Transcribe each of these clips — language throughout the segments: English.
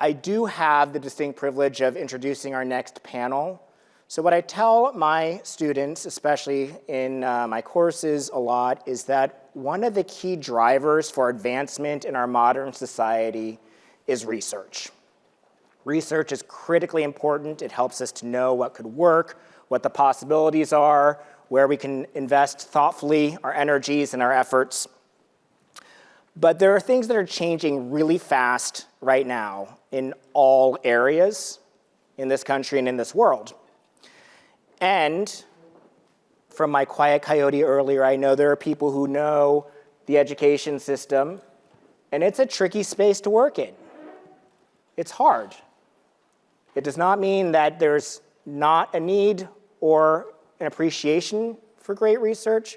I do have the distinct privilege of introducing our next panel. So what I tell my students, especially in my courses a lot, is that one of the key drivers for advancement in our modern society is research. Research is critically important. It helps us to know what could work, what the possibilities are, where we can invest thoughtfully our energies and our efforts. But there are things that are changing really fast right now in all areas in this country and in this world. And from my quiet coyote earlier, I know there are people who know the education system, and it's a tricky space to work in. It's hard. It does not mean that there's not a need or an appreciation for great research,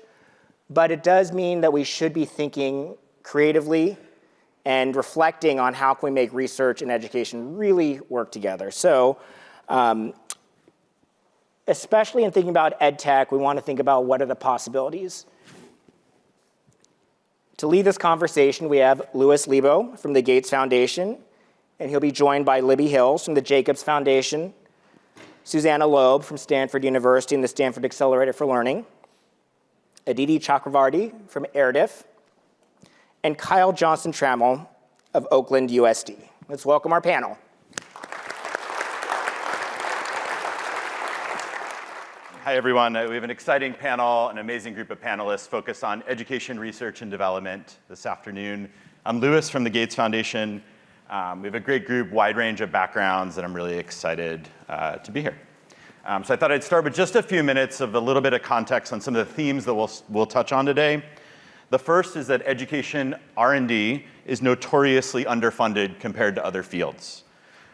but it does mean that we should be thinking creatively and reflecting on how can we make research and education really work together. So, especially in thinking about ed tech, we want to think about what are the possibilities. To lead this conversation, we have Lewis Leiboh from the Gates Foundation, and he'll be joined by Libby Hills from the Jacobs Foundation, Susanna Loeb from Stanford University and the Stanford Accelerator for Learning, Auditi Chakravarty from AERDF, and Kyla Johnson-Trammell of Oakland USD. Let's welcome our panel. Hi, everyone. We have an exciting panel, an amazing group of panelists focused on education, research, and development this afternoon. I'm Lewis from the Gates Foundation. We have a great group, wide range of backgrounds, and I'm really excited to be here. So I thought I'd start with just a few minutes of a little bit of context on some of the themes that we'll touch on today. The first is that education R&D is notoriously underfunded compared to other fields.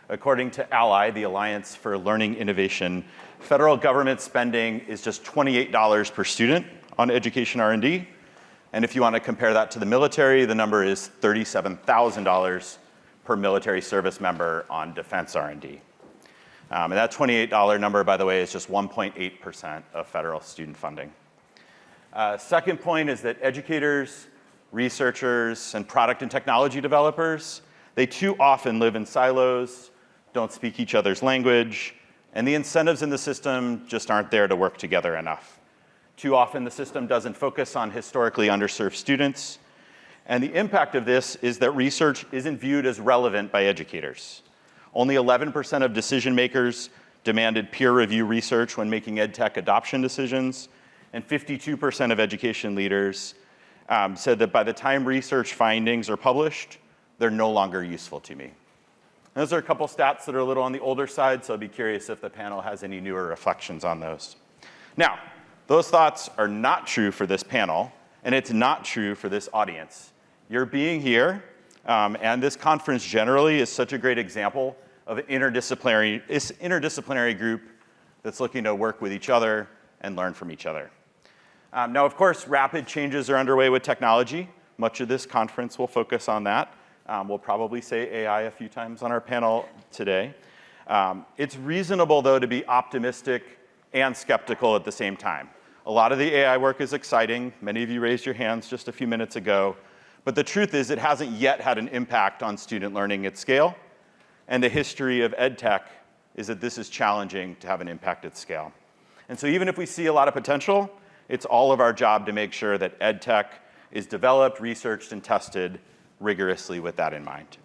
According to ALLI, the Alliance for Learning Innovation, federal government spending is just $28 per student on education R&D. And if you want to compare that to the military, the number is $37,000 per military service member on defense R&D. And that $28 number, by the way, is just 1.8% of federal student funding. Second point is that educators, researchers, and product and technology developers, they too often live in silos, don't speak each other's language, and the incentives in the system just aren't there to work together enough. Too often the system doesn't focus on historically underserved students, and the impact of this is that research isn't viewed as relevant by educators. Only 11% of decision makers demanded peer review research when making ed tech adoption decisions, and 52% of education leaders said that by the time research findings are published, they're no longer useful to me. Those are a couple stats that are a little on the older side, so I'd be curious if the panel has any newer reflections on those. Now, those thoughts are not true for this panel, and it's not true for this audience. Your being here, and this conference generally, is such a great example of an interdisciplinary group that's looking to work with each other and learn from each other. Now, of course, rapid changes are underway with technology. Much of this conference will focus on that. We'll probably say AI a few times on our panel today. It's reasonable, though, to be optimistic and skeptical at the same time. A lot of the AI work is exciting. Many of you raised your hands just a few minutes ago. But the truth is it hasn't yet had an impact on student learning at scale. And the history of ed tech is that this is challenging to have an impact at scale. And so even if we see a lot of potential, it's all of our job to make sure that ed tech is developed, researched, and tested rigorously with that in mind.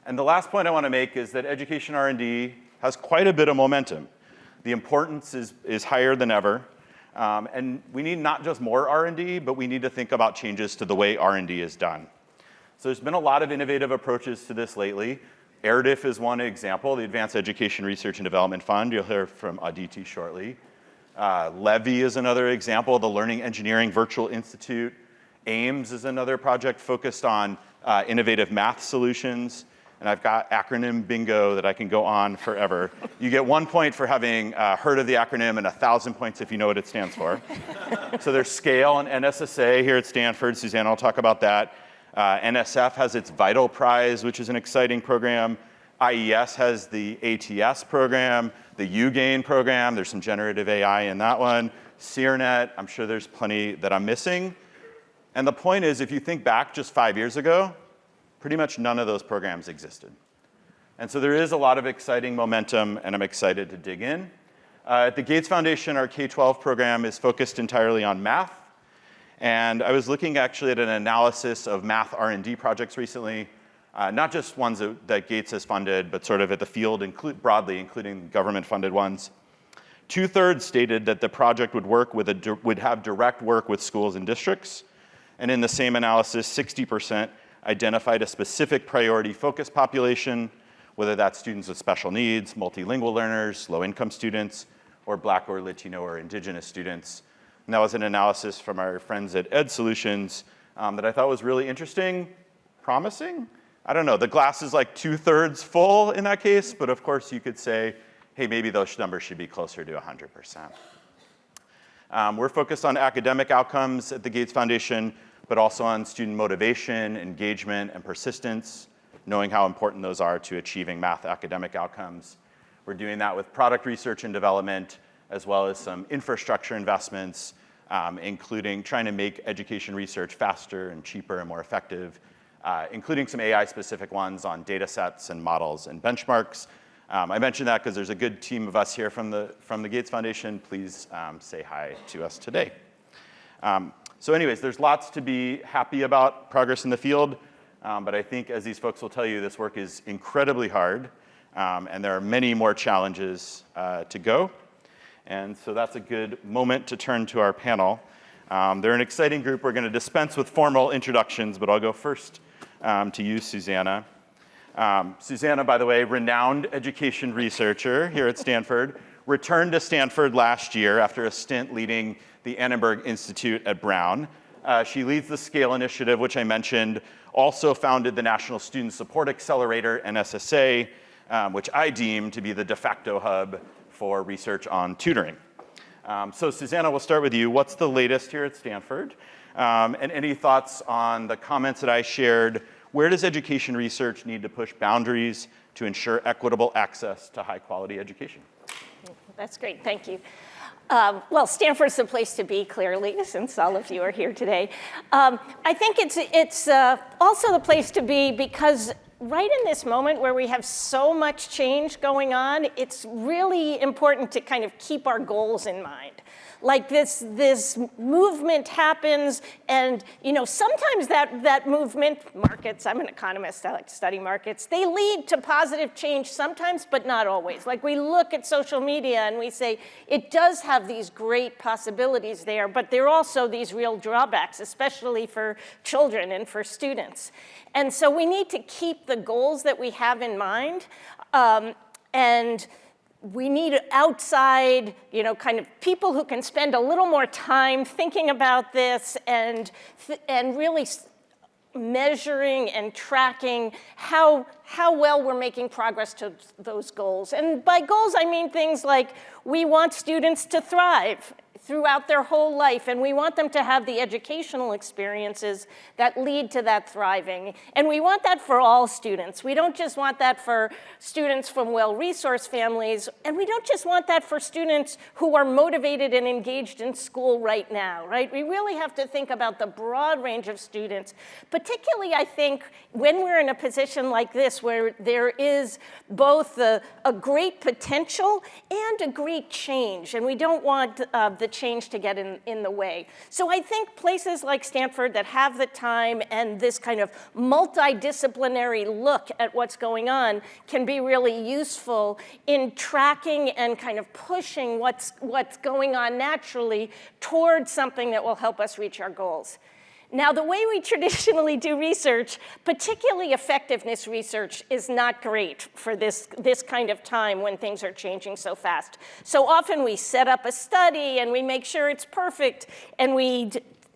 And the last point I want to make is that education R&D has quite a bit of momentum. The importance is higher than ever. And we need not just more R&D, but we need to think about changes to the way R&D is done. So there's been a lot of innovative approaches to this lately. AERDF is one example, the Advanced Education Research and Development Fund. You'll hear from Auditi shortly. Levy is another example, the Learning Engineering Virtual Institute. AIMS is another project focused on innovative math solutions. And I've got acronym bingo that I can go on forever. You get 1 point for having heard of the acronym and 1,000 points if you know what it stands for. So there's SCALE and NSSA here at Stanford. Susanna will talk about that. NSF has its Vital Prize, which is an exciting program. IES has the ATS program, the UGAIN program. There's some generative AI in that one. CERNet, I'm sure there's plenty that I'm missing. And the point is, if you think back just 5 years ago, pretty much none of those programs existed. And so there is a lot of exciting momentum, and I'm excited to dig in. At the Gates Foundation, our K-12 program is focused entirely on math. And I was looking actually at an analysis of math R&D projects recently, not just ones that Gates has funded, but sort of at the field broadly, including government-funded ones. 2/3 stated that the project would have direct work with schools and districts. And in the same analysis, 60% identified a specific priority focus population, whether that's students with special needs, multilingual learners, low-income students, or Black or Latino or Indigenous students. And that was an analysis from our friends at Ed Solutions that I thought was really interesting, promising. I don't know, the glass is like 2/3 full in that case, but of course you could say, hey, maybe those numbers should be closer to 100%. We're focused on academic outcomes at the Gates Foundation, but also on student motivation, engagement, and persistence, knowing how important those are to achieving math academic outcomes. We're doing that with product research and development, as well as some infrastructure investments, including trying to make education research faster and cheaper and more effective, including some AI-specific ones on data sets and models and benchmarks. I mentioned that because there's a good team of us here from the Gates Foundation. Please say hi to us today. So anyways, there's lots to be happy about progress in the field, but I think as these folks will tell you, this work is incredibly hard, and there are many more challenges to go. And so that's a good moment to turn to our panel. They're an exciting group. We're going to dispense with formal introductions, but I'll go first to you, Susanna. Susanna, by the way, renowned education researcher here at Stanford, returned to Stanford last year after a stint leading the Annenberg Institute at Brown. She leads the SCALE initiative, which I mentioned, also founded the National Student Support Accelerator, NSSA, which I deem to be the de facto hub for research on tutoring. So Susanna, we'll start with you. What's the latest here at Stanford? And any thoughts on the comments that I shared? Where does education research need to push boundaries to ensure equitable access to high quality education? That's great, thank you. Well, Stanford's the place to be, clearly, since all of you are here today. I think it's also the place to be because right in this moment where we have so much change going on, it's really important to kind of keep our goals in mind. Like this movement happens, and sometimes that movement, markets, I'm an economist, I like to study markets, they lead to positive change sometimes, but not always. Like we look at social media and we say, it does have these great possibilities there, but there are also these real drawbacks, especially for children and for students. And so we need to keep the goals that we have in mind, and we need outside, kind of people who can spend a little more time thinking about this and really measuring and tracking how well we're making progress to those goals. And by goals, I mean things like we want students to thrive throughout their whole life, and we want them to have the educational experiences that lead to that thriving. And we want that for all students. We don't just want that for students from well-resourced families, and we don't just want that for students who are motivated and engaged in school right now, right? We really have to think about the broad range of students, particularly, I think, when we're in a position like this where there is both a great potential and a great change, and we don't want the change to get in the way. So I think places like Stanford that have the time and this kind of multidisciplinary look at what's going on can be really useful in tracking and kind of pushing what's going on naturally towards something that will help us reach our goals. Now, the way we traditionally do research, particularly effectiveness research, is not great for this kind of time when things are changing so fast. So often we set up a study and we make sure it's perfect and we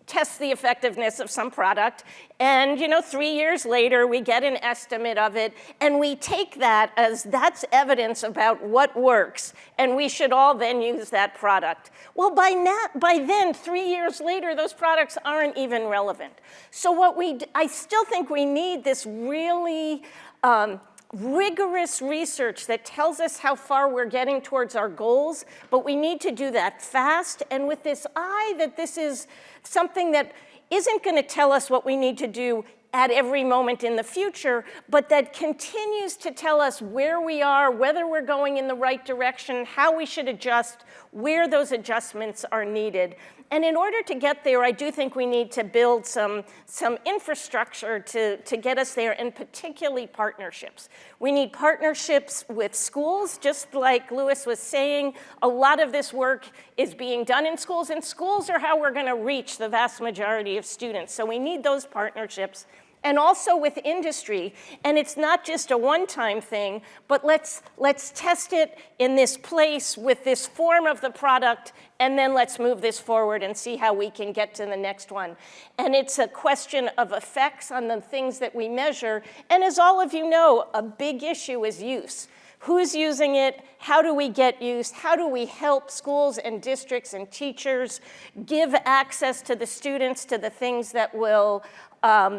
test the effectiveness of some product, and 3 years later we get an estimate of it, and we take that as that's evidence about what works, and we should all then use that product. Well, by then, 3 years later, those products aren't even relevant. So I still think we need this really rigorous research that tells us how far we're getting towards our goals, but we need to do that fast and with this eye that this is something that isn't going to tell us what we need to do at every moment in the future, but that continues to tell us where we are, whether we're going in the right direction, how we should adjust, where those adjustments are needed. And in order to get there, I do think we need to build some infrastructure to get us there, and particularly partnerships. We need partnerships with schools, just like Lewis was saying. A lot of this work is being done in schools, and schools are how we're going to reach the vast majority of students. So we need those partnerships. And also with industry, and it's not just a one-time thing, but let's test it in this place with this form of the product, and then let's move this forward and see how we can get to the next one. And it's a question of effects on the things that we measure, and as all of you know, a big issue is use. Who's using it? How do we get use? How do we help schools and districts and teachers give access to the students to the things that will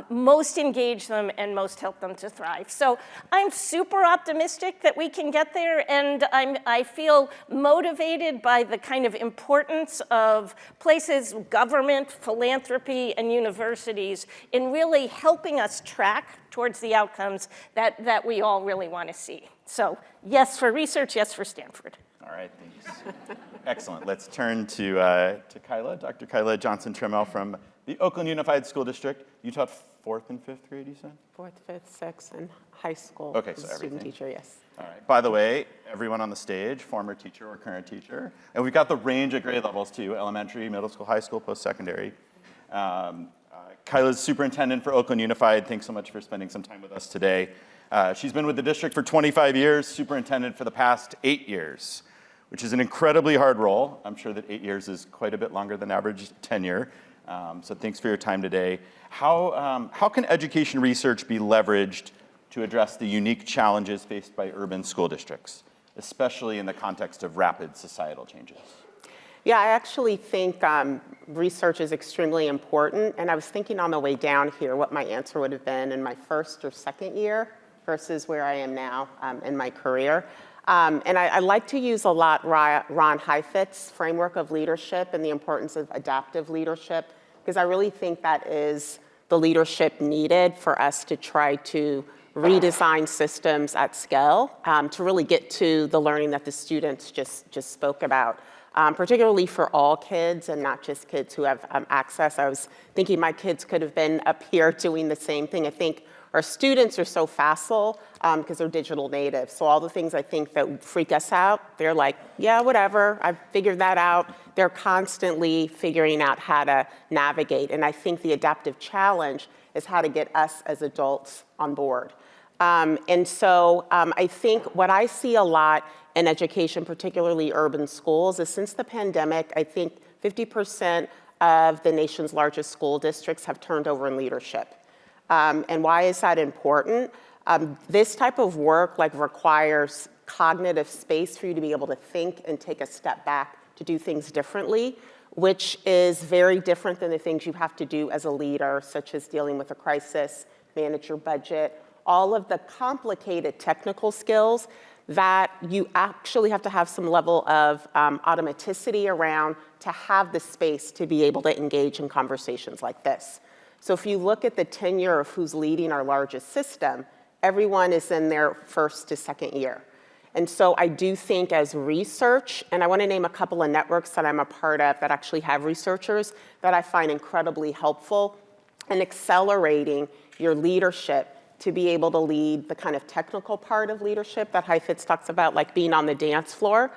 most engage them and most help them to thrive? So I'm super optimistic that we can get there, and I feel motivated by the kind of importance of places, government, philanthropy, and universities in really helping us track towards the outcomes that we all really want to see. So yes for research, yes for Stanford. All right, thanks. Excellent. Let's turn to Kyla, Dr. Kyla Johnson-Trammell from the Oakland Unified School District. You taught 4th and 5th grade, you said? 4th, 5th, 6th, and high school. Okay, so student everything. teacher, yes. All right. By the way, everyone on the stage, former teacher or current teacher. And we've got the range of grade levels too, elementary, middle school, high school, post-secondary. Kyla's superintendent for Oakland Unified. Thanks so much for spending some time with us today. She's been with the district for 25 years, superintendent for the past 8 years, which is an incredibly hard role. I'm sure that 8 years is quite a bit longer than average tenure. So thanks for your time today. How can education research be leveraged to address the unique challenges faced by urban school districts, especially in the context of rapid societal changes? Yeah, I actually think research is extremely important. And I was thinking on the way down here what my answer would have been in my first or second year versus where I am now in my career. And I like to use a lot Ron Heifetz's framework of leadership and the importance of adaptive leadership, because I really think that is the leadership needed for us to try to redesign systems at scale to really get to the learning that the students just spoke about, particularly for all kids and not just kids who have access. I was thinking my kids could have been up here doing the same thing. I think our students are so facile because they're digital natives. So all the things I think that freak us out, they're like, yeah, whatever, I've figured that out. They're constantly figuring out how to navigate. And I think the adaptive challenge is how to get us as adults on board. And so I think what I see a lot in education, particularly urban schools, is since the pandemic, I think 50% of the nation's largest school districts have turned over in leadership. And why is that important? This type of work requires cognitive space for you to be able to think and take a step back to do things differently, which is very different than the things you have to do as a leader, such as dealing with a crisis, manage your budget, all of the complicated technical skills that you actually have to have some level of automaticity around to have the space to be able to engage in conversations like this. So if you look at the tenure of who's leading our largest system, everyone is in their first to second year. And so I do think as research, and I want to name a couple of networks that I'm a part of that actually have researchers that I find incredibly helpful in accelerating your leadership to be able to lead the kind of technical part of leadership that Heifetz talks about, like being on the dance floor.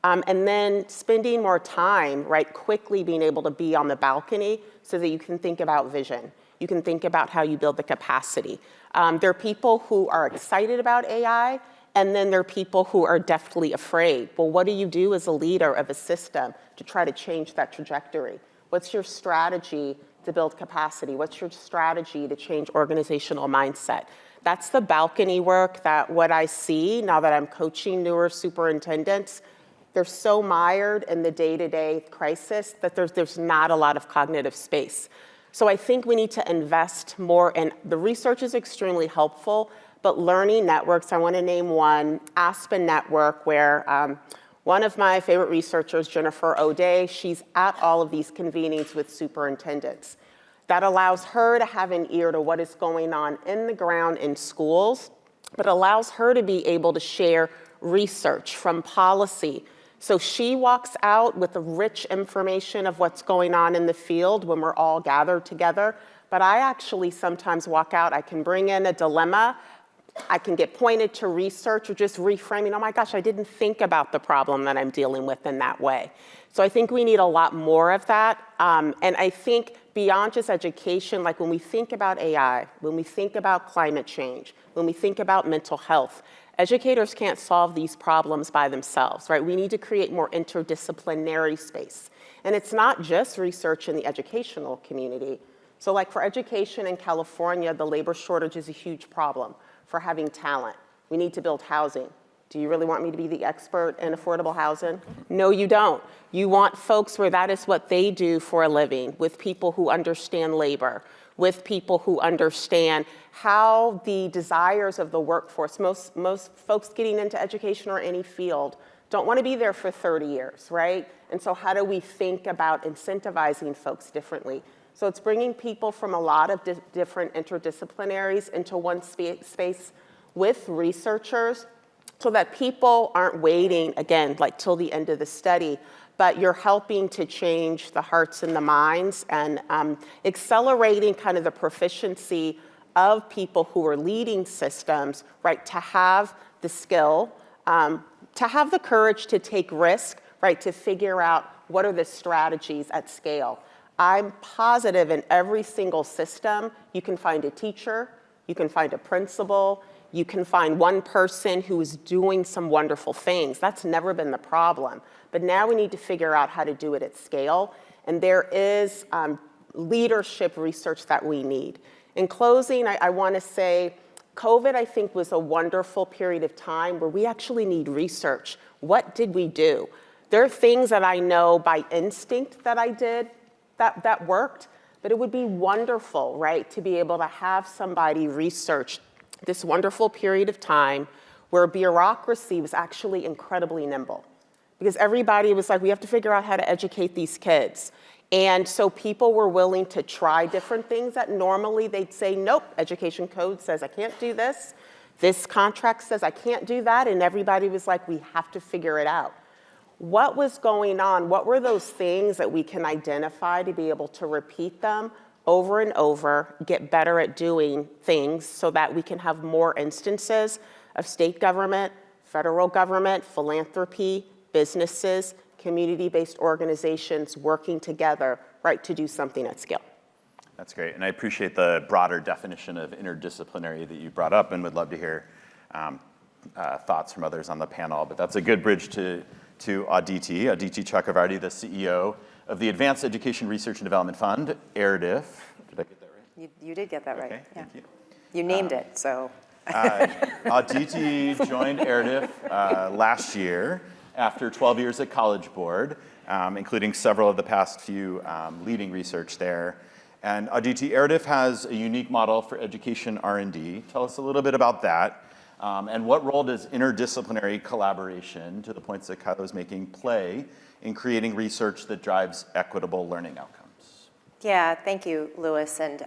And then spending more time, quickly being able to be on the balcony so that you can think about vision. You can think about how you build the capacity. There are people who are excited about AI, and then there are people who are deathly afraid. Well, what do you do as a leader of a system to try to change that trajectory? What's your strategy to build capacity? What's your strategy to change organizational mindset? That's the balcony work that what I see now that I'm coaching newer superintendents. They're so mired in the day-to-day crisis that there's not a lot of cognitive space. So I think we need to invest more, and the research is extremely helpful, but learning networks, I want to name one, Aspen Network, where one of my favorite researchers, Jennifer O'Day, she's at all of these convenings with superintendents. that allows her to have an ear to what is going on in the ground in schools, but allows her to be able to share research from policy. So she walks out with the rich information of what's going on in the field when we're all gathered together. But I actually sometimes walk out, I can bring in a dilemma, I can get pointed to research or just reframing, oh my gosh, I didn't think about the problem that I'm dealing with in that way. So I think we need a lot more of that. And I think beyond just education, like when we think about AI, when we think about climate change, when we think about mental health, educators can't solve these problems by themselves, right? We need to create more interdisciplinary space. And it's not just research in the educational community. So like for education in California, the labor shortage is a huge problem for having talent. We need to build housing. Do you really want me to be the expert in affordable housing? No, you don't. You want folks where that is what they do for a living, with people who understand labor, with people who understand how the desires of the workforce, most folks getting into education or any field don't want to be there for 30 years, right? And so how do we think about incentivizing folks differently? So it's bringing people from a lot of different interdisciplinaries into one space with researchers so that people aren't waiting, again, like till the end of the study, but you're helping to change the hearts and the minds and accelerating kind of the proficiency of people who are leading systems, right, to have the skill, to have the courage to take risk, right, to figure out what are the strategies at scale. I'm positive in every single system, you can find a teacher, you can find a principal, you can find one person who is doing some wonderful things. That's never been the problem. But now we need to figure out how to do it at scale. And there is leadership research that we need. In closing, I want to say COVID, I think, was a wonderful period of time where we actually need research. What did we do? There are things that I know by instinct that I did that worked, but it would be wonderful, right, to be able to have somebody research this wonderful period of time where bureaucracy was actually incredibly nimble. Because everybody was like, we have to figure out how to educate these kids. And so people were willing to try different things that normally they'd say, nope, education code says I can't do this. This contract says I can't do that. And everybody was like, we have to figure it out. What was going on? What were those things that we can identify to be able to repeat them over and over, get better at doing things so that we can have more instances of state government, federal government, philanthropy, businesses, community-based organizations working together, right, to do something at scale. That's great, and I appreciate the broader definition of interdisciplinary that you brought up and would love to hear thoughts from others on the panel, but that's a good bridge to Auditi Chakravarty, the CEO of the Advanced Education Research and Development Fund, AERDF. Did I get that right? You did get that right. Okay, yeah. thank you. You named it, so. Auditi joined AERDF last year after 12 years at College Board, including several of the past few leading research there. And Auditi, AERDF has a unique model for education R&D. Tell us a little bit about that. And what role does interdisciplinary collaboration, to the points that Kyla was making, play in creating research that drives equitable learning outcomes? Yeah, thank you, Lewis. And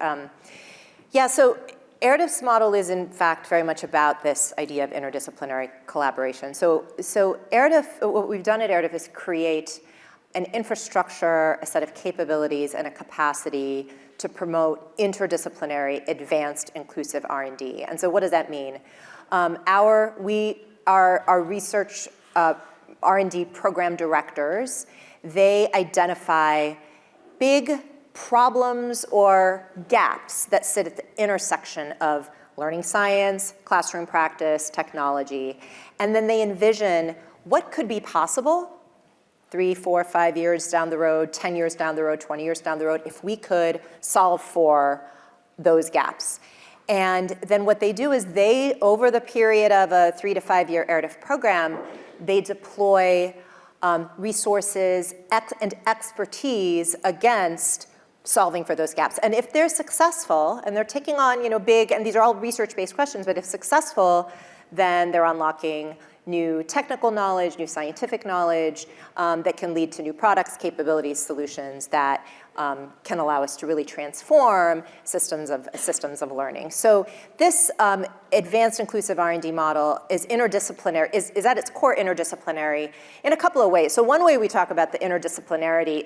so AERDF's model is, in fact, very much about this idea of interdisciplinary collaboration. So AERDF, what we've done at AERDF is create an infrastructure, a set of capabilities, and a capacity to promote interdisciplinary, advanced, inclusive R&D. And so what does that mean? Our research R&D program directors, they identify big problems or gaps that sit at the intersection of learning science, classroom practice, technology, and then they envision what could be possible 3, 4, 5 years down the road, 10 years down the road, 20 years down the road, if we could solve for those gaps. And then what they do is they, over the period of a 3 to 5 year AERDF program, they deploy resources and expertise against solving for those gaps. And if they're successful, and they're taking on big, and these are all research-based questions, but if successful, then they're unlocking new technical knowledge, new scientific knowledge that can lead to new products, capabilities, solutions that can allow us to really transform systems of learning. So this advanced inclusive R&D model is interdisciplinary, is at its core interdisciplinary in a couple of ways. So one way we talk about the interdisciplinarity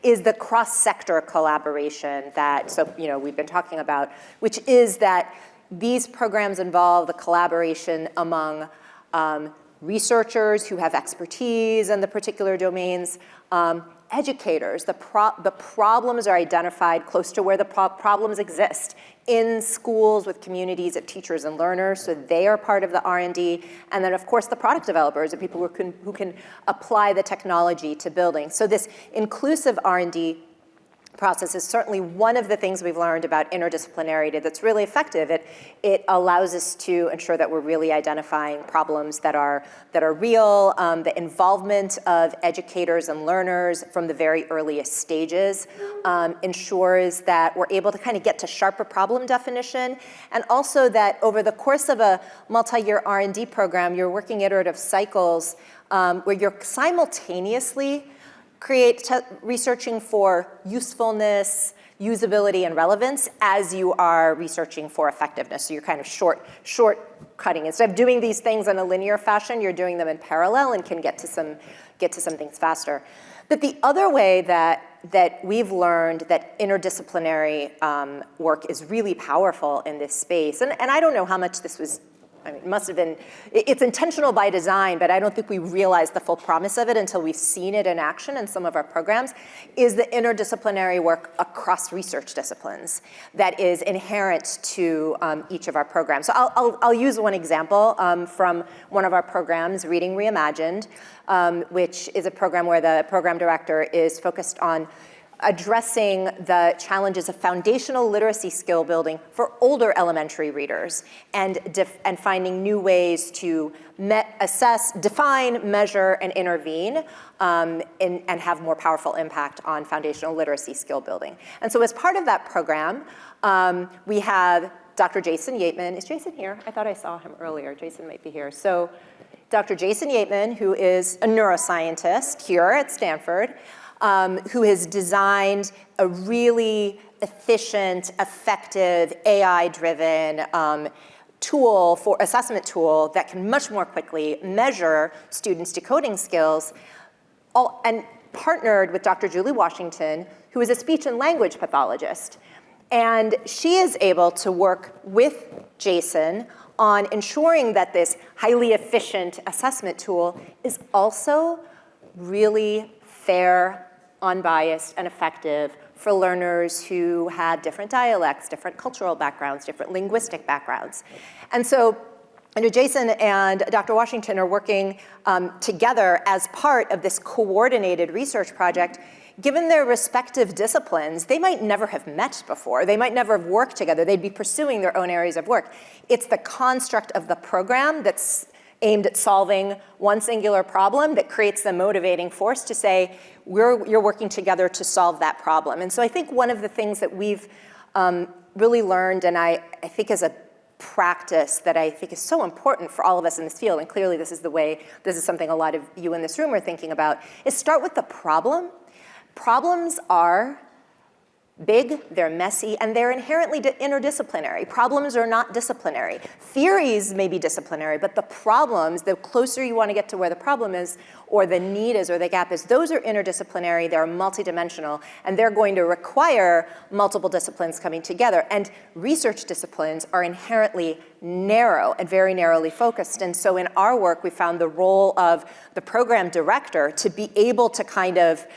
is the cross-sector collaboration that, we've been talking about, which is that these programs involve the collaboration among researchers who have expertise in the particular domains, educators. The problems are identified close to where the problems exist in schools with communities of teachers and learners, so they are part of the R&D. And then, of course, the product developers, the people who can apply the technology to buildings. So this inclusive R&D process is certainly one of the things we've learned about interdisciplinarity that's really effective. It allows us to ensure that we're really identifying problems that are real. The involvement of educators and learners from the very earliest stages ensures that we're able to kind of get to sharper problem definition, and also that over the course of a multi-year R&D program, you're working iterative cycles where you're simultaneously researching for usefulness, usability, and relevance as you are researching for effectiveness. So you're kind of short-cutting. Instead of doing these things in a linear fashion, you're doing them in parallel and can get to some things faster. But the other way that we've learned that interdisciplinary work is really powerful in this space, and I don't know how much this was, it must have been, it's intentional by design, but I don't think we realized the full promise of it until we've seen it in action in some of our programs, is the interdisciplinary work across research disciplines that is inherent to each of our programs. So I'll use one example from one of our programs, Reading Reimagined, which is a program where the program director is focused on addressing the challenges of foundational literacy skill building for older elementary readers and finding new ways to assess, define, measure, and intervene and have more powerful impact on foundational literacy skill building. And so as part of that program, we have Dr. Jason Yateman. Is Jason here? I thought I saw him earlier. Jason might be here. So Dr. Jason Yateman, who is a neuroscientist here at Stanford, who has designed a really efficient, effective, AI-driven assessment tool that can much more quickly measure students' decoding skills, and partnered with Dr. Julie Washington, who is a speech and language pathologist. And she is able to work with Jason on ensuring that this highly efficient assessment tool is also really fair, unbiased, and effective for learners who had different dialects, different cultural backgrounds, different linguistic backgrounds. And so Jason and Dr. Washington are working together as part of this coordinated research project. Given their respective disciplines, they might never have met before. They might never have worked together. They'd be pursuing their own areas of work. It's the construct of the program that's aimed at solving one singular problem that creates the motivating force to say, you're working together to solve that problem. And so I think one of the things that we've really learned, and I think is a practice that I think is so important for all of us in this field, and clearly this is something a lot of you in this room are thinking about, is start with the problem. Problems are big, they're messy, and they're inherently interdisciplinary. Problems are not disciplinary. Theories may be disciplinary, but the problems, the closer you want to get to where the problem is, or the need is, or the gap is, those are interdisciplinary, they're multidimensional, and they're going to require multiple disciplines coming together. And research disciplines are inherently narrow and very narrowly focused. And so in our work, we found the role of the program director to be able to kind of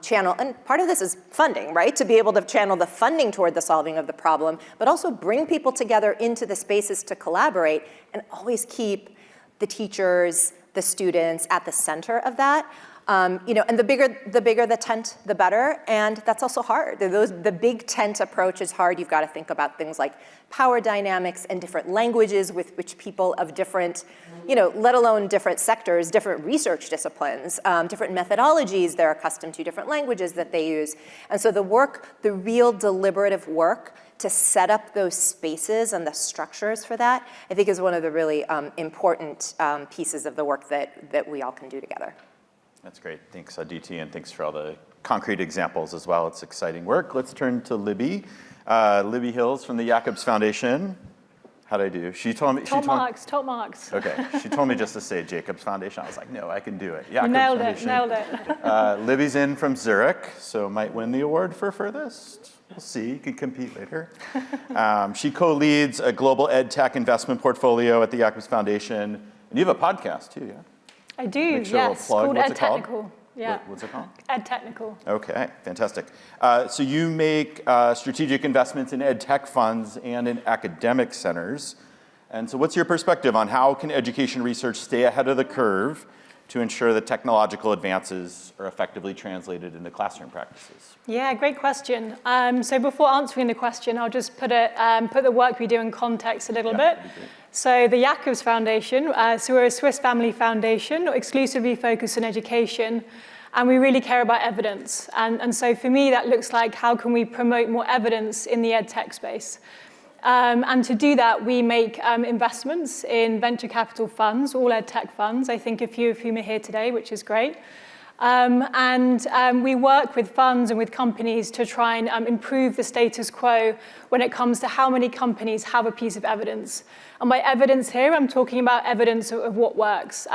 channel, and part of this is funding, right? To be able to channel the funding toward the solving of the problem, but also bring people together into the spaces to collaborate and always keep the teachers, the students at the center of that. And the bigger the tent, the better, and that's also hard. The big tent approach is hard. You've got to think about things like power dynamics and different languages with which people of different, let alone different sectors, different research disciplines, different methodologies they're accustomed to, different languages that they use. And so the real deliberative work to set up those spaces and the structures for that, I think is one of the really important pieces of the work that we all can do together. That's great. Thanks, Auditi, and thanks for all the concrete examples as well. It's exciting work. Let's turn to Libby. Libby Hills from the Jacobs Foundation. How'd I do? She told me. Top marks. Okay, she told me just to say Jacobs Foundation. I was like, no, I can do it. You Jacobs nailed Foundation. it. Libby's in from Zurich, so might win the award for furthest. We'll see. You can compete later. She co-leads a global ed tech investment portfolio at the Jacobs Foundation, and you have a podcast too, yeah? I do. Make sure Yes. we'll plug. Called What's Ed it called? Technical. Yeah. What's it called? Ed Technical. Okay, fantastic. So you make strategic investments in ed tech funds and in academic centers. And so what's your perspective on how can education research stay ahead of the curve to ensure that technological advances are effectively translated into classroom practices? Yeah, great question. So before answering the question, I'll just put the work we do in context a little bit. That'd be great. So the Jacobs Foundation, so we're a Swiss family foundation, exclusively focused on education, and we really care about evidence. And so for me, that looks like how can we promote more evidence in the ed tech space? And to do that, we make investments in venture capital funds, all ed tech funds, I think a few of whom are here today, which is great. We work with funds and with companies to try and improve the status quo when it comes to how many companies have a piece of evidence. And by evidence here, I'm talking about evidence of what works,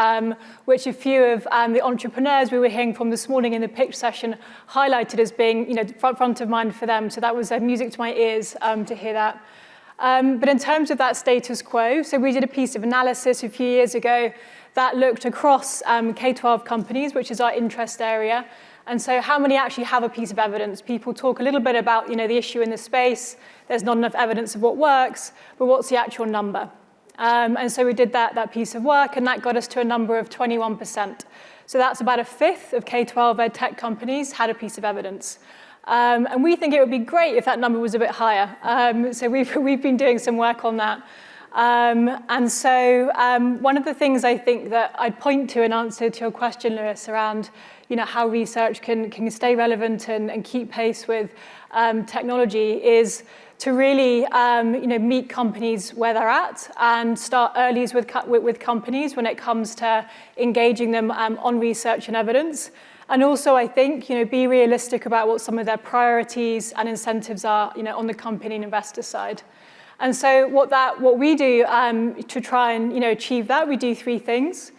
which a few of the entrepreneurs we were hearing from this morning in the pitch session highlighted as being, front of mind for them. So that was music to my ears to hear that. But in terms of that status quo, so we did a piece of analysis a few years ago that looked across K-12 companies, which is our interest area. And so how many actually have a piece of evidence? People talk a little bit about the issue in the space. There's not enough evidence of what works, but what's the actual number? And so we did that piece of work, and that got us to a number of 21%. So that's about a fifth of K-12 ed tech companies had a piece of evidence. And we think it would be great if that number was a bit higher. So we've been doing some work on that. And so one of the things I think that I'd point to in answer to your question, Lewis, around how research can stay relevant and keep pace with technology is to really meet companies where they're at and start early with companies when it comes to engaging them on research and evidence. And also, I think, be realistic about what some of their priorities and incentives are, on the company and investor side. And so what we do to try and, achieve that, we do three things.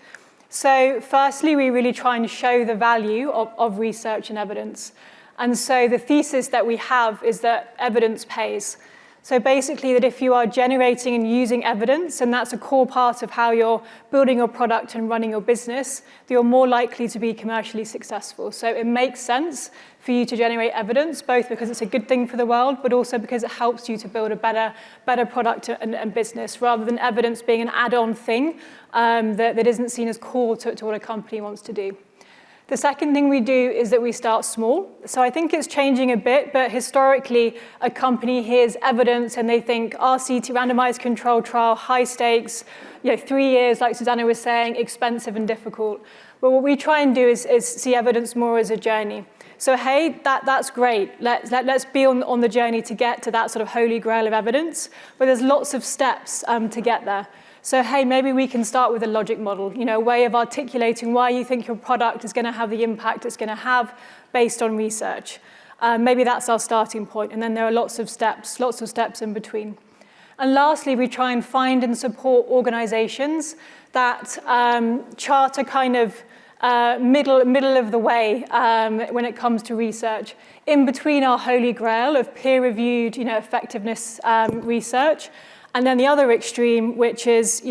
So firstly, we really try and show the value of research and evidence. And so the thesis that we have is that evidence pays. So basically that if you are generating and using evidence, and that's a core part of how you're building your product and running your business, that you're more likely to be commercially successful. So it makes sense for you to generate evidence, both because it's a good thing for the world, but also because it helps you to build a better product and business, rather than evidence being an add-on thing that isn't seen as core to what a company wants to do. The second thing we do is that we start small. So I think it's changing a bit, but historically, a company hears evidence and they think RCT, randomized controlled trial, high stakes, 3 years, like Susanna was saying, expensive and difficult. But what we try and do is see evidence more as a journey. So hey, that's great. Let's be on the journey to get to that sort of holy grail of evidence, but there's lots of steps to get there. So hey, maybe we can start with a logic model, a way of articulating why you think your product is going to have the impact it's going to have based on research. Maybe that's our starting point, and then there are lots of steps in between. And lastly, we try and find and support organizations that chart a kind of middle of the way when it comes to research, in between our holy grail of peer-reviewed, effectiveness research, and then the other extreme, which is,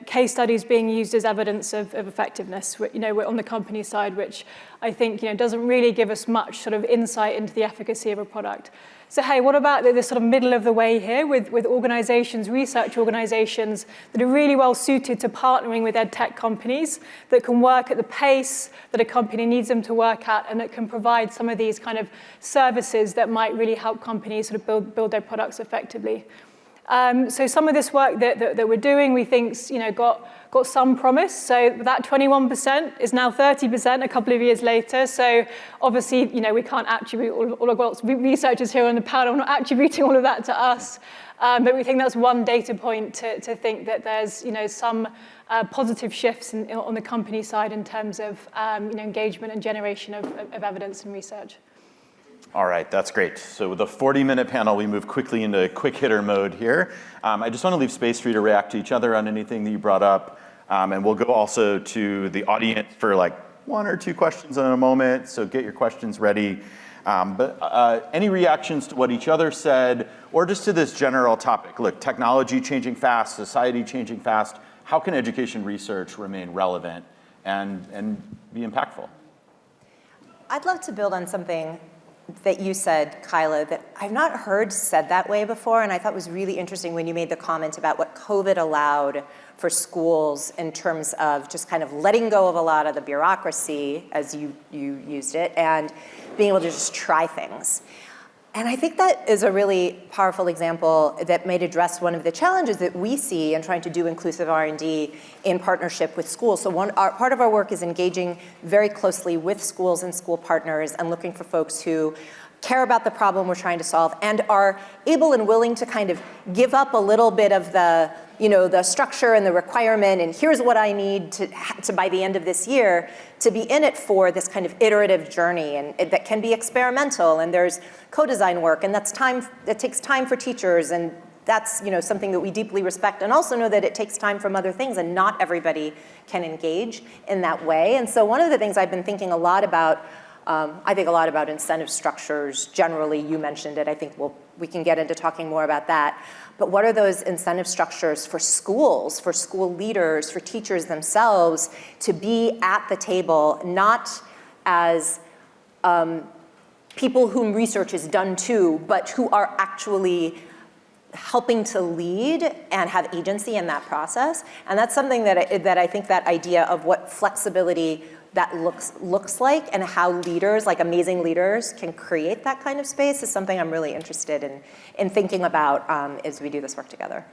case studies being used as evidence of effectiveness, we're on the company side, which I think, doesn't really give us much sort of insight into the efficacy of a product. So hey, what about this sort of middle of the way here with organizations, research organizations that are really well suited to partnering with ed tech companies that can work at the pace that a company needs them to work at, and that can provide some of these kind of services that might really help companies sort of build their products effectively. So some of this work that we're doing, we think's got some promise. So that 21% is now 30% a couple of years later. So obviously, we can't attribute all of researchers here on the panel, not attributing all of that to us. But we think that's one data point to think that there's some positive shifts on the company side in terms of engagement and generation of evidence and research. All right, that's great. So with a 40-minute panel, we move quickly into quick hitter mode here. I just want to leave space for you to react to each other on anything that you brought up. And we'll go also to the audience for like 1 or 2 questions in a moment, so get your questions ready. But any reactions to what each other said, or just to this general topic? Look, technology changing fast, society changing fast. How can education research remain relevant and be impactful? I'd love to build on something that you said, Kyla, that I've not heard said that way before, and I thought was really interesting when you made the comment about what COVID allowed for schools in terms of just kind of letting go of a lot of the bureaucracy, as you used it, and being able to just try things. And I think that is a really powerful example that might address one of the challenges that we see in trying to do inclusive R&D in partnership with schools. So part of our work is engaging very closely with schools and school partners and looking for folks who care about the problem we're trying to solve and are able and willing to kind of give up a little bit of the, the structure and the requirement, and here's what I need to by the end of this year, to be in it for this kind of iterative journey, and that can be experimental, and there's co-design work, and that takes time for teachers, and that's something that we deeply respect, and also know that it takes time from other things, and not everybody can engage in that way. And so one of the things I've been thinking a lot about, I think a lot about incentive structures generally. You mentioned it. I think we can get into talking more about that. But what are those incentive structures for schools, for school leaders, for teachers themselves to be at the table, not as people whom research is done to, but who are actually helping to lead and have agency in that process? And that's something that I think that idea of what flexibility that looks like, and how leaders, like amazing leaders, can create that kind of space is something I'm really interested in thinking about as we do this work together.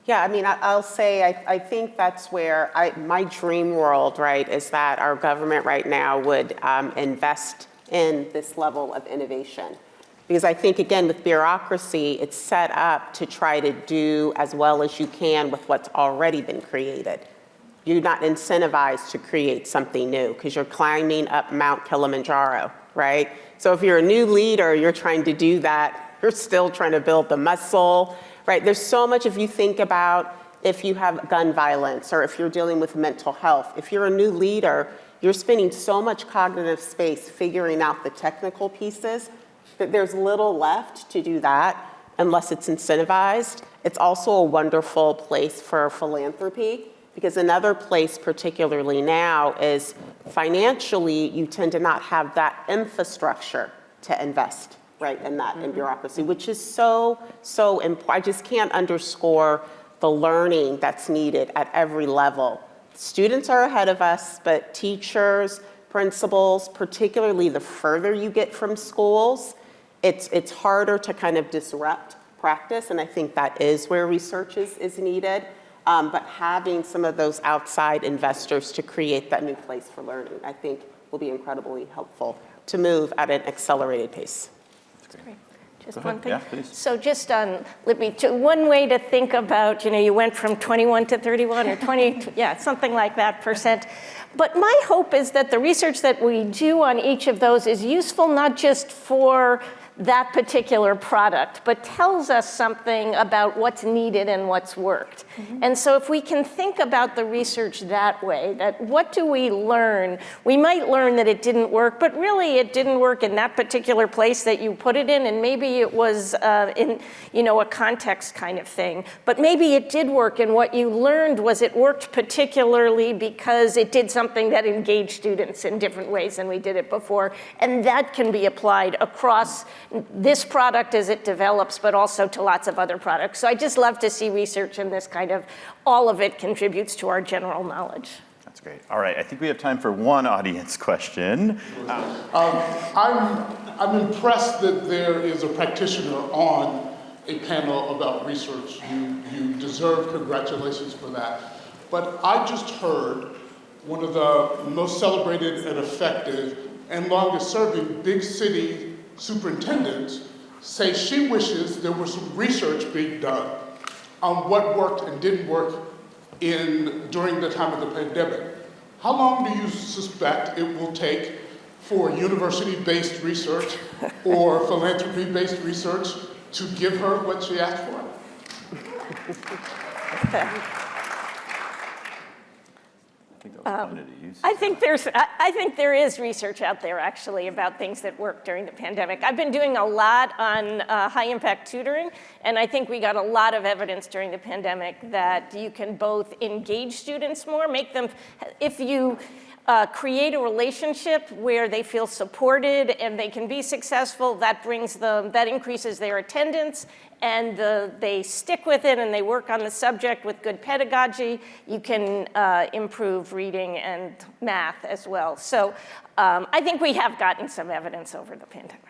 Yeah, I mean, I'll say I think that's where my dream world, right, is that our government right now would invest in this level of innovation. Because I think, again, with bureaucracy, it's set up to try to do as well as you can with what's already been created. You're not incentivized to create something new because you're climbing up Mount Kilimanjaro, right? So if you're a new leader, you're trying to do that. You're still trying to build the muscle, right? There's so much, if you think about if you have gun violence or if you're dealing with mental health, if you're a new leader, you're spending so much cognitive space figuring out the technical pieces that there's little left to do that unless it's incentivized. It's also a wonderful place for philanthropy. Because another place, particularly now, is financially, you tend to not have that infrastructure to invest, right, in that, in bureaucracy, which is so important. I just can't underscore the learning that's needed at every level. Students are ahead of us, but teachers, principals, particularly the further you get from schools, it's harder to kind of disrupt practice, and I think that is where research is needed. But having some of those outside investors to create that new place for learning, I think will be incredibly helpful to move at an accelerated pace. That's great. Just one thing. Yeah, please. So just on Libby, one way to think about, you went from 21 to 31 or 20, something like that %. But my hope is that the research that we do on each of those is useful not just for that particular product, but tells us something about what's needed and what's worked. Mm-hmm. And so if we can think about the research that way, that what do we learn? We might learn that it didn't work, but really it didn't work in that particular place that you put it in, and maybe it was in a context kind of thing. But maybe it did work, and what you learned was it worked particularly because it did something that engaged students in different ways than we did it before. And that can be applied across this product as it develops, but also to lots of other products. So I just love to see research in this kind of, all of it contributes to our general knowledge. That's great. All right, I think we have time for one audience question. I'm impressed that there is a practitioner on a panel about research. You deserve congratulations for that. But I just heard one of the most celebrated and effective and longest serving big city superintendents say she wishes there was some research being done on what worked and didn't work during the time of the pandemic. How long do you suspect it will take for university-based research or philanthropy-based research to give her what she asked for? I think there is research out there actually about things that work during the pandemic. I've been doing a lot on high-impact tutoring, and I think we got a lot of evidence during the pandemic that you can both engage students more, make them, if you create a relationship where they feel supported and they can be successful, that increases their attendance, and they stick with it and they work on the subject with good pedagogy. You can improve reading and math as well. So I think we have gotten some evidence over the pandemic.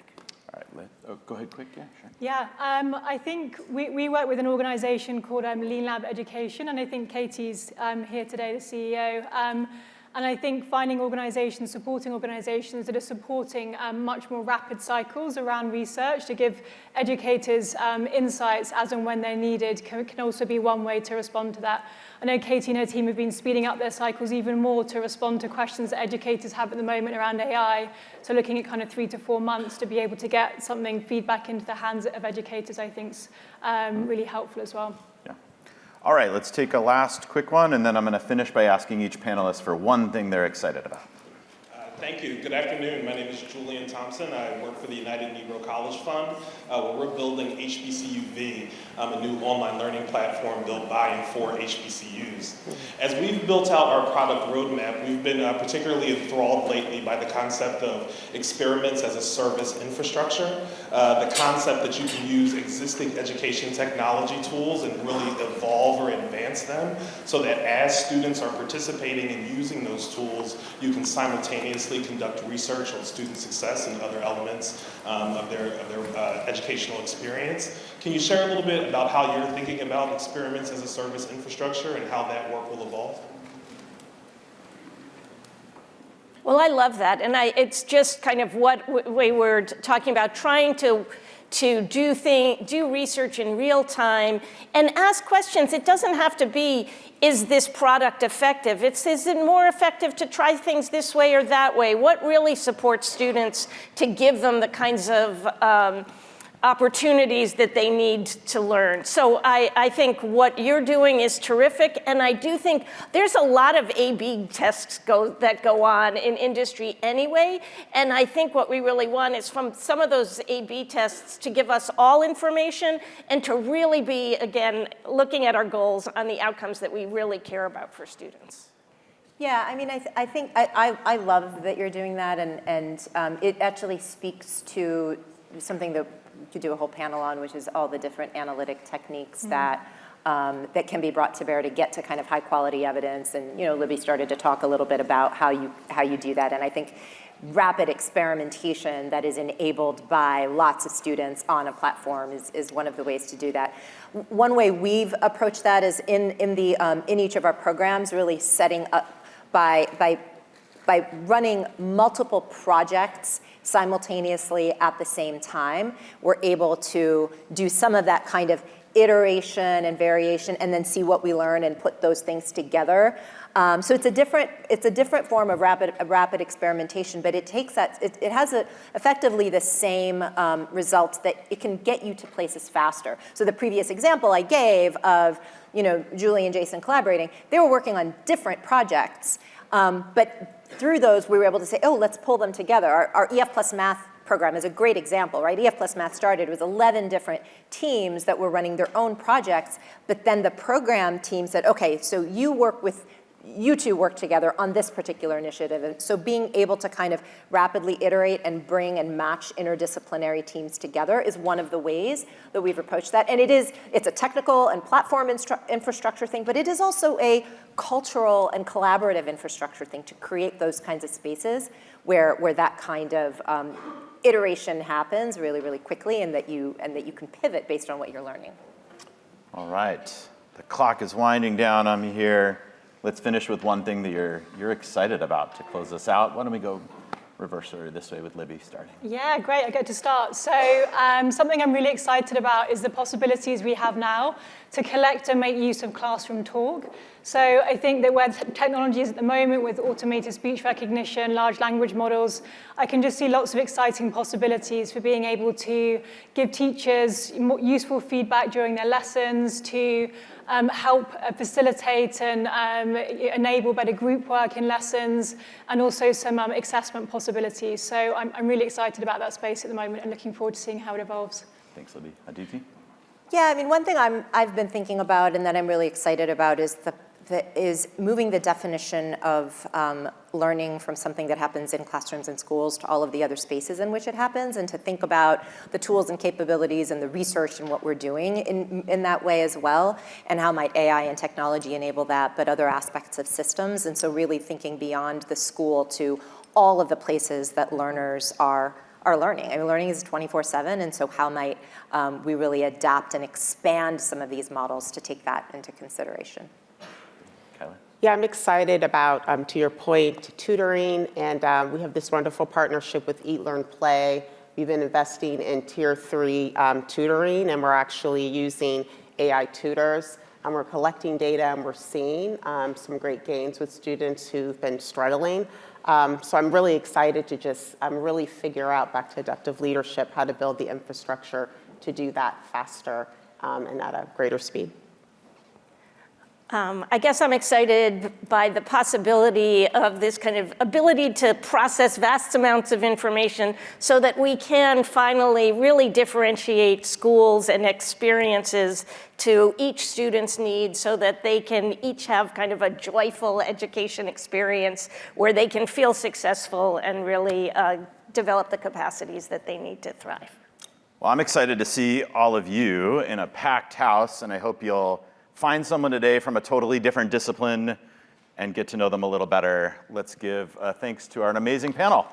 All right, go ahead quick, yeah, sure. Yeah, I think we work with an organization called Lean Lab Education, and I think Katie's here today, the CEO. And I think finding organizations, supporting organizations that are supporting much more rapid cycles around research to give educators insights as and when they're needed can also be one way to respond to that. I know Katie and her team have been speeding up their cycles even more to respond to questions that educators have at the moment around AI. So looking at kind of 3 to 4 months to be able to get feedback into the hands of educators, I think is really helpful as well. All right, let's take a last quick one, and then I'm going to finish by asking each panelist for one thing they're excited about. Thank you. Good afternoon. My name is Julian Thompson. I work for the United Negro College Fund, where we're building HBCUV, a new online learning platform built by and for HBCUs. As we've built out our product roadmap, we've been particularly enthralled lately by the concept of experiments as a service infrastructure, the concept that you can use existing education technology tools and really evolve or advance them so that as students are participating and using those tools, you can simultaneously conduct research on student success and other elements of their educational experience. Can you share a little bit about how you're thinking about experiments as a service infrastructure and how that work will evolve? Well, I love that, and it's just kind of what we were talking about, trying to do research in real time and ask questions. It doesn't have to be, is this product effective? Is it more effective to try things this way or that way? What really supports students to give them the kinds of opportunities that they need to learn? So I think what you're doing is terrific, and I do think there's a lot of A/B tests that go on in industry anyway, and I think what we really want is from some of those A/B tests to give us all information and to really be, again, looking at our goals on the outcomes that we really care about for students. Yeah, I mean, I think I love that you're doing that, and it actually speaks to something that we could do a whole panel on, which is all the different analytic techniques that can be brought to bear to get to kind of high quality evidence. And Libby started to talk a little bit about how you do that. And I think rapid experimentation that is enabled by lots of students on a platform is one of the ways to do that. One way we've approached that is in each of our programs, really setting up by running multiple projects simultaneously at the same time. We're able to do some of that kind of iteration and variation and then see what we learn and put those things together. So it's a different form of rapid experimentation, but it has effectively the same results that it can get you to places faster. So the previous example I gave of Julie and Jason collaborating, they were working on different projects, but through those, we were able to say, let's pull them together. Our EF Plus Math program is a great example, right? EF Plus Math started with 11 different teams that were running their own projects, but then the program team said, okay, so you two work together on this particular initiative. And so being able to kind of rapidly iterate and bring and match interdisciplinary teams together is one of the ways that we've approached that. And it's a technical and platform infrastructure thing, but it is also a cultural and collaborative infrastructure thing to create those kinds of spaces where that kind of iteration happens really, really quickly and that you can pivot based on what you're learning. All right, the clock is winding down. I'm here. Let's finish with one thing that you're excited about to close this out. Why don't we go reverse order this way with Libby starting. Yeah, great, I get to start. So something I'm really excited about is the possibilities we have now to collect and make use of classroom talk. So I think that where technology is at the moment with automated speech recognition, large language models, I can just see lots of exciting possibilities for being able to give teachers more useful feedback during their lessons, to help facilitate and enable better group work in lessons, and also some assessment possibilities. So I'm really excited about that space at the moment and looking forward to seeing how it evolves. Thanks, Libby. Auditi? Yeah, I mean, one thing I've been thinking about and that I'm really excited about is moving the definition of learning from something that happens in classrooms and schools to all of the other spaces in which it happens, and to think about the tools and capabilities and the research and what we're doing in that way as well, and how might AI and technology enable that, but other aspects of systems. And so really thinking beyond the school to all of the places that learners are learning. I mean, learning is 24/7, and so how might we really adapt and expand some of these models to take that into consideration? Kyla? Yeah, I'm excited about, to your point, tutoring, and we have this wonderful partnership with Eat, Learn, Play. We've been investing in Tier 3 tutoring, and we're actually using AI tutors, and we're collecting data, and we're seeing some great gains with students who've been struggling. So I'm really excited to just really figure out, back to adaptive leadership, how to build the infrastructure to do that faster and at a greater speed. I guess I'm excited by the possibility of this kind of ability to process vast amounts of information so that we can finally really differentiate schools and experiences to each student's needs so that they can each have kind of a joyful education experience where they can feel successful and really develop the capacities that they need to thrive. Well, I'm excited to see all of you in a packed house, and I hope you'll find someone today from a totally different discipline and get to know them a little better. Let's give thanks to our amazing panel.